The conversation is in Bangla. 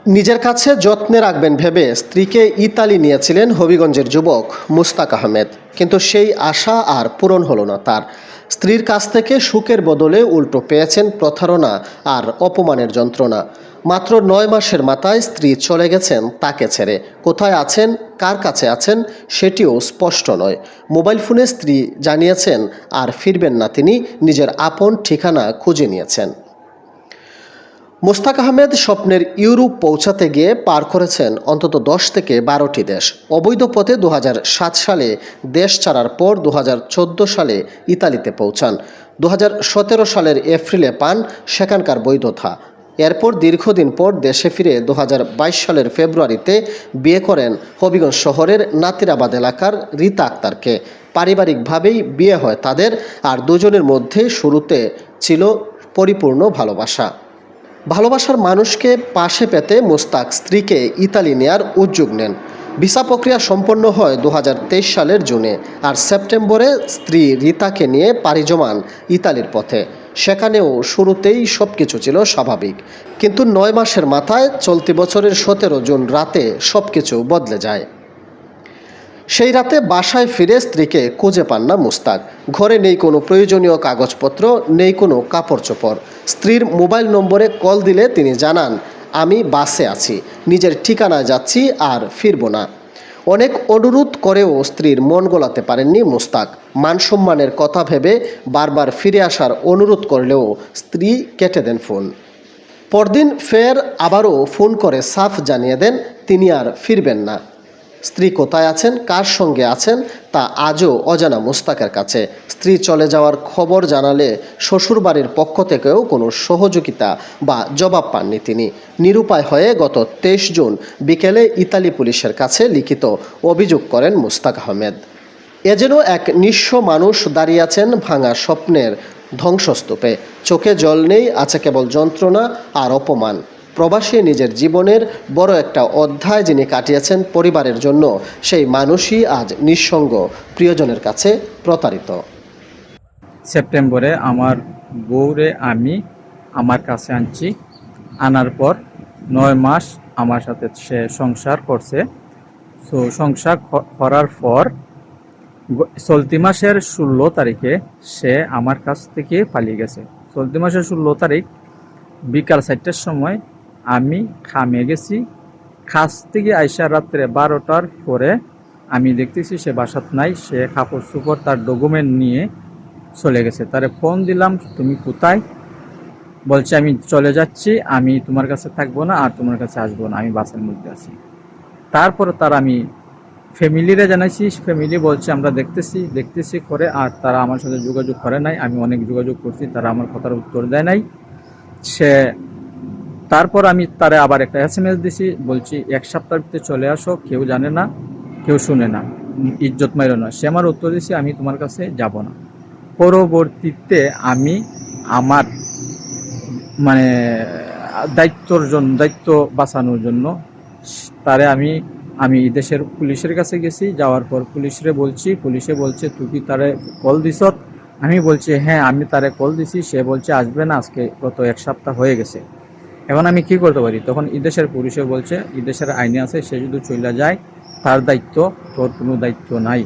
নিজের কাছে যত্নে রাখবেন ভেবে স্ত্রীকে ইতালি নিয়েছিলেন হবিগঞ্জের যুবক মুস্তাক আহমেদ, কিন্তু সেই আশা আর পূরণ হলো না তার। স্ত্রীর কাছ থেকে সুখের বদলে উল্টো পেয়েছেন প্রতারণা আর অপমানের যন্ত্রণা। মাত্র ৯ মাসের মাথায় স্ত্রী চলে গেছেন তাকে ছেড়ে। কোথায় আছেন, কার কাছে আছেন সেটিও স্পষ্ট নয়। মোবাইল ফোনে স্ত্রী জানিয়েছেন আর ফিরবেন না তিনি, নিজের আপন ঠিকানা খুঁজে নিয়েছেন। মুস্তাক আহমেদ স্বপ্নের ইউরোপ পৌঁছাতে গিয়ে পার করেছেন অন্তত ১০ থেকে ১২টি দেশ। অবৈধ পথে ২০০৭ সালে দেশ ছাড়ার পর ২০১৪ সালে ইতালিতে পৌঁছান। ২০১৭ সালের এপ্রিলে পান সেখানকার বৈধতা। এরপর দীর্ঘদিন পর দেশে ফিরে ২০২২ সালের ফেব্রুয়ারিতে বিয়ে করেন হবিগঞ্জ শহরের নাতিরাবাদ এলাকার রীতা আক্তারকে। পারিবারিকভাবেই বিয়ে হয় তাদের, আর দুজনের মধ্যে শুরুতে ছিল পরিপূর্ণ ভালোবাসা। ভালোবাসার মানুষকে পাশে পেতে মুস্তাক স্ত্রীকে ইতালি নেয়ার উদ্যোগ নেন। ভিসা প্রক্রিয়া সম্পন্ন হয় ২০২৩ সালের জুনে, আর সেপ্টেম্বরে স্ত্রী রীতাকে নিয়ে পাড়ি জমান ইতালির পথে। সেখানেও শুরুতেই সব কিছু ছিল স্বাভাবিক, কিন্তু ৯ মাসের মাথায় চলতি বছরের ১৭ জুন রাতে সব কিছু বদলে যায়। সেই রাতে বাসায় ফিরে স্ত্রীকে খুঁজে পান না মুস্তাক। ঘরে নেই কোনো প্রয়োজনীয় কাগজপত্র, নেই কোনো কাপড় চোপড়। স্ত্রীর মোবাইল নম্বরে কল দিলে তিনি জানান, আমি বাসে আছি, নিজের ঠিকানায় যাচ্ছি, আর ফিরব না। অনেক অনুরোধ করেও স্ত্রীর মন গলাতে পারেননি মুস্তাক। মান সম্মানের কথা ভেবে বারবার ফিরে আসার অনুরোধ করলেও স্ত্রী কেটে দেন ফোন। পরদিন ফের আবারও ফোন করে সাফ জানিয়ে দেন তিনি আর ফিরবেন না। স্ত্রী কোথায় আছেন, কার সঙ্গে আছেন তা আজও অজানা মুস্তাকের কাছে। স্ত্রী চলে যাওয়ার খবর জানালে শ্বশুরবাড়ির পক্ষ থেকেও কোনো সহযোগিতা বা জবাব পাননি তিনি। নিরুপায় হয়ে গত ২৩ জুন বিকেলে ইতালি পুলিশের কাছে লিখিত অভিযোগ করেন মুস্তাক আহমেদ। এ যেন এক নিঃস্ব মানুষ দাঁড়িয়ে আছেন ভাঙা স্বপ্নের ধ্বংসস্তূপে। চোখে জল নেই, আছে কেবল যন্ত্রণা আর অপমান। প্রবাসী নিজের জীবনের বড় একটা অধ্যায় যিনি কাটিয়েছেন পরিবারের জন্য, সেই মানুষই আজ নিঃসঙ্গ, প্রিয়জনের কাছে প্রতারিত। সেপ্টেম্বরে আমার বউরে আমি আমার কাছে আনছি। আনার পর ৯ মাস আমার সাথে সে সংসার করছে। তো সংসার করার পর চলতি মাসের ১৬ তারিখে সে আমার কাছ থেকে পালিয়ে গেছে। চলতি মাসের ১৬ তারিখ বিকাল ৪টার সময় আমি খামে গেছি। কাজ থেকে আইসা রাত্রে ১২টার পরে আমি দেখতেছি সে বাসাত নাই। সে কাপড় চোপড় তার ডকুমেন্ট নিয়ে চলে গেছে। তারে ফোন দিলাম, তুমি কোথায়? বলছে আমি চলে যাচ্ছি, আমি তোমার কাছে থাকবো না আর তোমার কাছে আসবো না, আমি বাসের মধ্যে আছি। তারপর তার আমি ফ্যামিলিরে জানাইছি, ফ্যামিলি বলছে আমরা দেখতেছি করে, আর তারা আমার সাথে যোগাযোগ করে নাই। আমি অনেক যোগাযোগ করছি, তারা আমার কথার উত্তর দেয় নাই। সে তারপর আমি তারে আবার একটা SMS দিছি, বলছি ১ সপ্তাহের ভিতরে চলে আসো, কেউ জানে না, কেউ শুনে না, ইজ্জত মাইরো না। সে আমার উত্তর দিছি, আমি তোমার কাছে যাব না। পরবর্তীতে আমি আমার মানে দায়িত্ব বাঁচানোর জন্য তারে আমি দেশের পুলিশের কাছে গেছি। যাওয়ার পর পুলিশে বলছে তুই কি তারে কল দিছ? আমি বলছি হ্যাঁ আমি তারে কল দিছি। সে বলছে আসবে না, আজকে গত ১ সপ্তাহ হয়ে গেছে। এখন আমি কি করতে পারি? তখন দেশের পুলিশে বলছে দেশের আইনে আছে, সে যদি চলে যায় তার দায়িত্ব, তোর কোনো দায়িত্ব নাই।